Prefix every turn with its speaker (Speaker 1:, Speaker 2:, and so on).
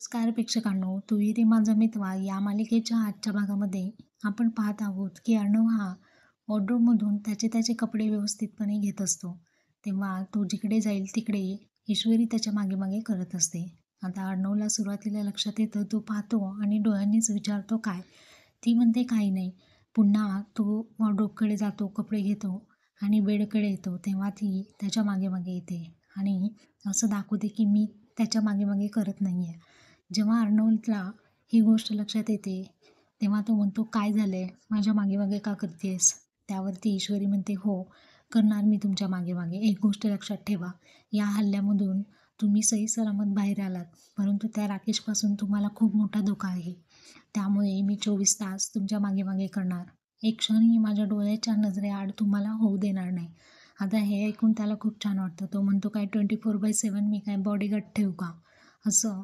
Speaker 1: नमस्कार प्रेक्षकांनो, तूही रे माझा मित्र या मालिकेच्या आजच्या भागामध्ये आपण पाहत आहोत की अर्णव हा वॉर्डरोबमधून त्याचे कपडे व्यवस्थितपणे घेत असतो. तेव्हा तो जिकडे जाईल तिकडे ईश्वरी त्याच्या मागे मागे करत असते. आता अर्णवला सुरुवातीला लक्षात येतं, तो पाहतो आणि डोळ्यांनीच विचारतो काय. ती म्हणते काही नाही. पुन्हा तो वॉर्डरोबकडे जातो, कपडे घेतो आणि बेडकडे येतो. तेव्हा ती त्याच्या मागे मागे येते आणि असं दाखवते की मी त्याच्या मागे मागे करत नाही आहे. जेव्हा अर्णवला ही गोष्ट लक्षात येते, तेव्हा तो म्हणतो, "काय झालंय? माझ्या मागे-मागे का करतेस?" त्यावरती ईश्वरी म्हणते, "हो, करणार मी तुमच्या मागे-मागे. एक गोष्ट लक्षात ठेवा, या हल्ल्यामधून तुम्ही सही सलामत बाहेर आलात, परंतु त्या राकेशपासून तुम्हाला खूप मोठा धोका आहे. त्यामुळे मी 24 तास तुमच्या मागे-मागे करणार. एक क्षणही माझ्या डोळ्याच्या नजरेआड तुम्हाला होऊ देणार नाही." आता हे ऐकून त्याला खूप छान वाटतं. तो म्हणतो, "काय 24/7 मी काय बॉडीगार्ड ठेवू का?" असं